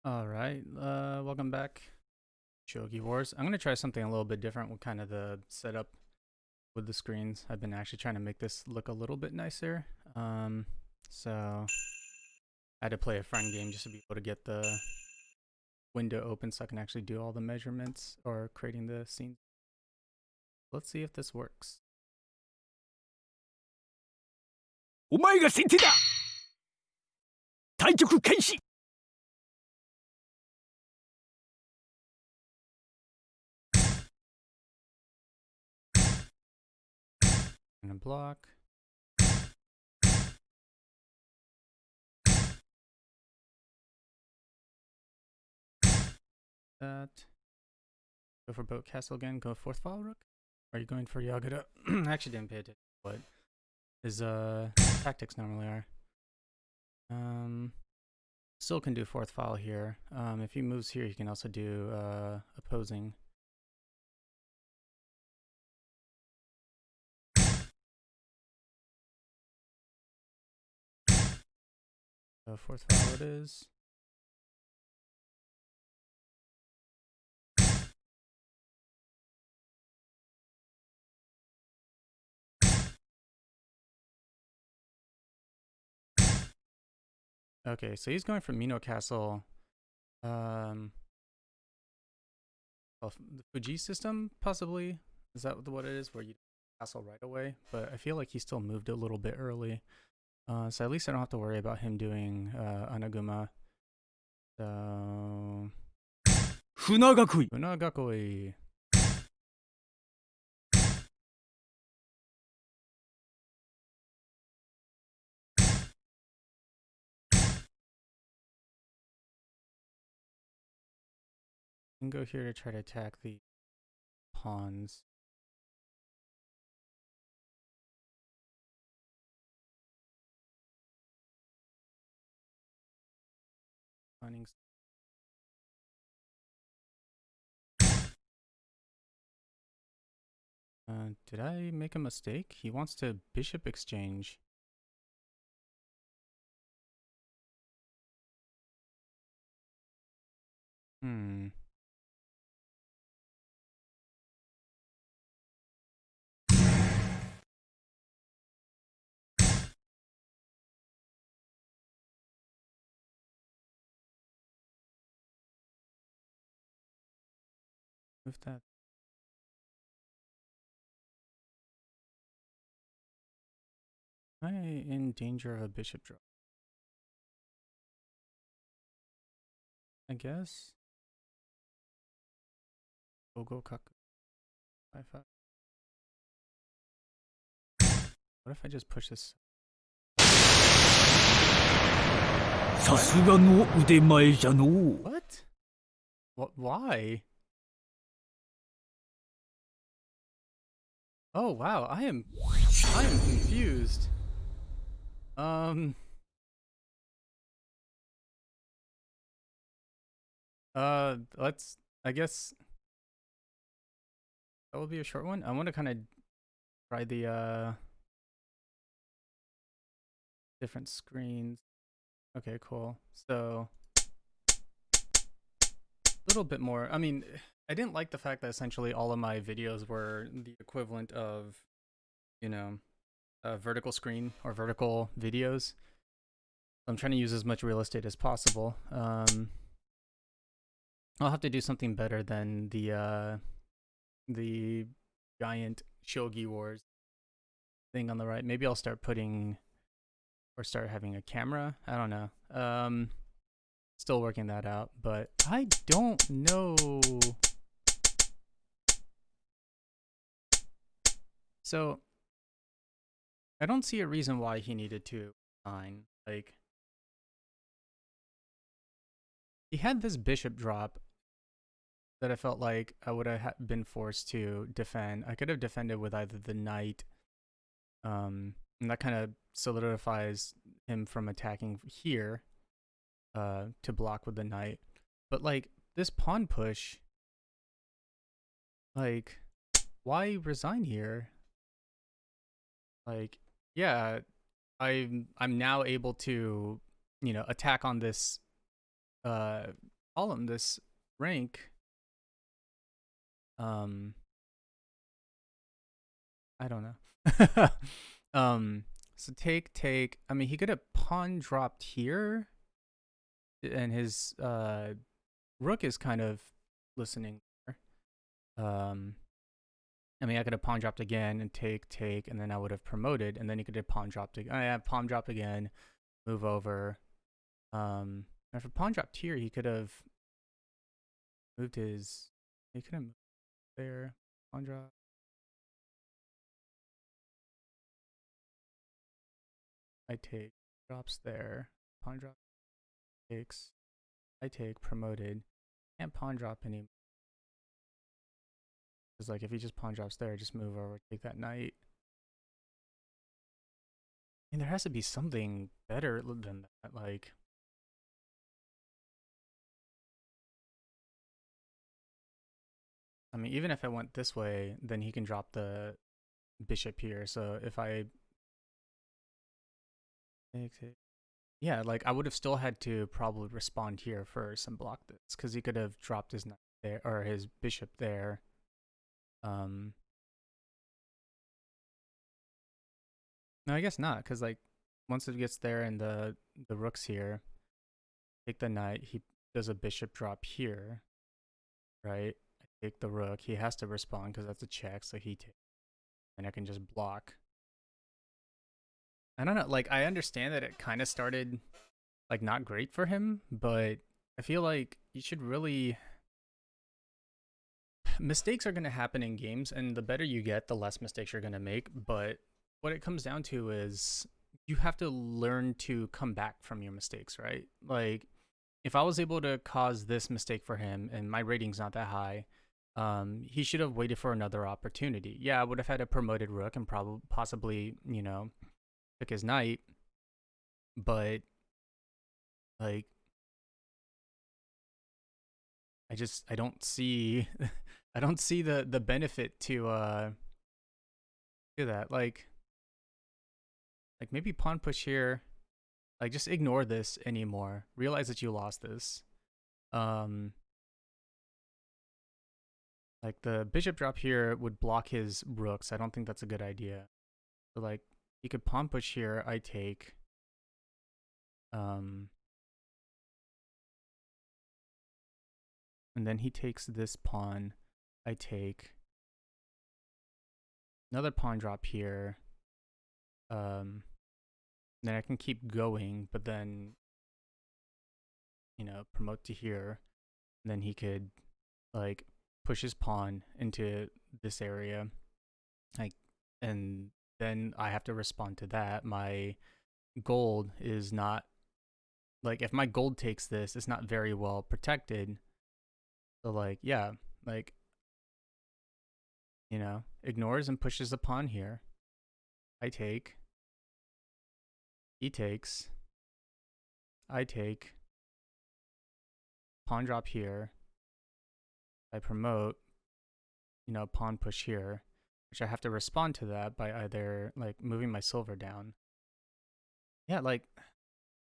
All right, welcome back, Shogi Wars. I'm gonna try something a little bit different with kind of the setup with the screens. I've been actually trying to make this look a little bit nicer. So I had to play a friend game just to be able to get the window open so I can actually do all the measurements or creating the scenes. Let's see if this works. お前が先手だ対局開始 I'm gonna block. That. Go for boat castle again. Go fourth file rook. Are you going for Yagura? I actually didn't pay attention to what his tactics normally are. Still can do fourth file here. If he moves here, he can also do opposing. So fourth file it is. Okay, so he's going for Mino Castle. Well, the Fuji system, possibly? Is that what it is, where you castle right away? But I feel like he still moved a little bit early. So at least I don't have to worry about him doing Anaguma. So... Funagakui. Funagakui. I can go here to try to attack the pawns. Finding. Did I make a mistake? He wants to bishop exchange. Hmm. Move that. Am I in danger of a bishop drop? I guess. Gogo kaku. 5-5. What if I just push this? さすがの腕前じゃのう What? What? Why? Oh wow, I am confused. Let's, I guess that will be a short one. I want to kind of try the different screens. Okay, cool. So a little bit more. I mean, I didn't like the fact that essentially all of my videos were the equivalent of, you know, a vertical screen or vertical videos. I'm trying to use as much real estate as possible. I'll have to do something better than the giant Shogi Wars thing on the right. Maybe I'll start putting or start having a camera. I don't know. Still working that out, but I don't know. So I don't see a reason why he needed to sign. Like, he had this bishop drop that I felt like I would have been forced to defend. I could have defended with either the knight, and that kind of solidifies him from attacking here, to block with the knight. But like this pawn push, like, why resign here? Like, yeah, I'm now able to, you know, attack on this column, this rank, I don't know. So take. I mean, he could have pawn dropped here, and his rook is kind of listening there. I mean, I could have pawn dropped again and take, and then I would have promoted, and then he could have pawn dropped again. I have pawn drop again, move over. If a pawn dropped here, he could have moved his. He could have moved there. Pawn drop. I take. Drops there. Pawn drop takes. I take. Promoted. Can't pawn drop anymore. Because like if he just pawn drops there, just move over, take that knight. I mean, there has to be something better than that. Like, I mean, even if I went this way, then he can drop the bishop here. So if I yeah, like I would have still had to probably respond here first and block this because he could have dropped his knight there or his bishop there. No, I guess not, because like once it gets there and the rook's here, take the knight. He does a bishop drop here, right? I take the rook. He has to respond because that's a check, so he takes, and I can just block. I don't know. Like I understand that it kind of started like not great for him, but I feel like you should really. Mistakes are going to happen in games, and the better you get, the less mistakes you're going to make. But what it comes down to is you have to learn to come back from your mistakes, right? Like, if I was able to cause this mistake for him and my rating's not that high, he should have waited for another opportunity. Yeah, I would have had a promoted rook and probably possibly, took his knight, but like I don't see I don't see the benefit to that. Like maybe pawn push here. Like just ignore this anymore. Realize that you lost this. Like the bishop drop here would block his rooks. I don't think that's a good idea. So like he could pawn push here. I take. And then he takes this pawn. I take. Another pawn drop here. Then I can keep going, but then promote to here. And then he could like push his pawn into this area. Like, and then I have to respond to that. My gold is not like if my gold takes this, it's not very well protected. So like, yeah, like ignores and pushes a pawn here. I take. He takes. I take. Pawn drop here. I promote. Pawn push here, which I have to respond to that by either like moving my silver down. Yeah, like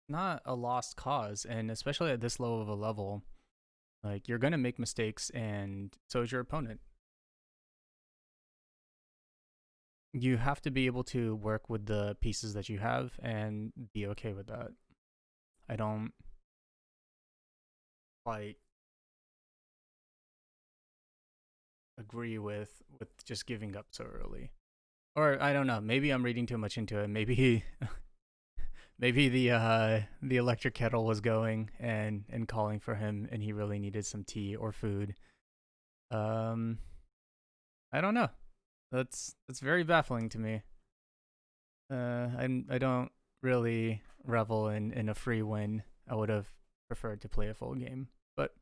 not a lost cause, and especially at this low of a level, like you're gonna make mistakes, and so is your opponent. You have to be able to work with the pieces that you have and be okay with that. I don't quite agree with just giving up so early. Or I don't know, maybe I'm reading too much into it. Maybe maybe the electric kettle was going and calling for him and he really needed some tea or food. I don't know. That's very baffling to me. I don't really revel in a free win. I would have preferred to play a full game. But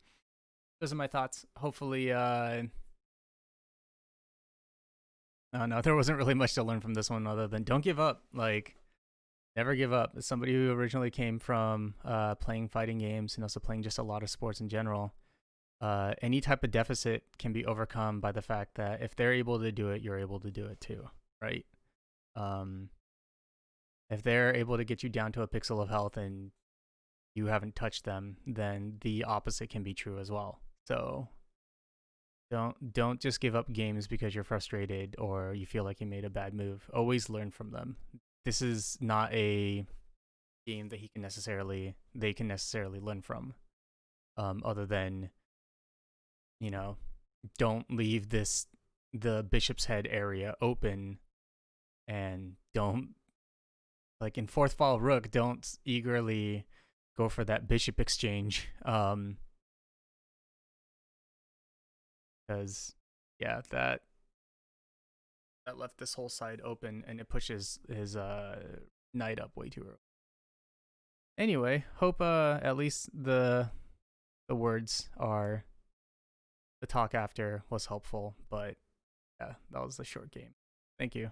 those are my thoughts. Hopefully I don't know, there wasn't really much to learn from this one other than don't give up. Like never give up. As somebody who originally came from playing fighting games and also playing just a lot of sports in general, any type of deficit can be overcome by the fact that if they're able to do it, you're able to do it too, right? If they're able to get you down to a pixel of health and you haven't touched them, then the opposite can be true as well. So don't just give up games because you're frustrated or you feel like you made a bad move. Always learn from them. This is not a game that they can necessarily learn from. Other than, you know, don't leave the bishop's head area open, and don't, like in fourth file rook, don't eagerly go for that bishop exchange. Because yeah, that left this whole side open, and it pushes his knight up way too early. Anyway, hope at least the words are the talk after was helpful, but yeah, that was the short game. Thank you.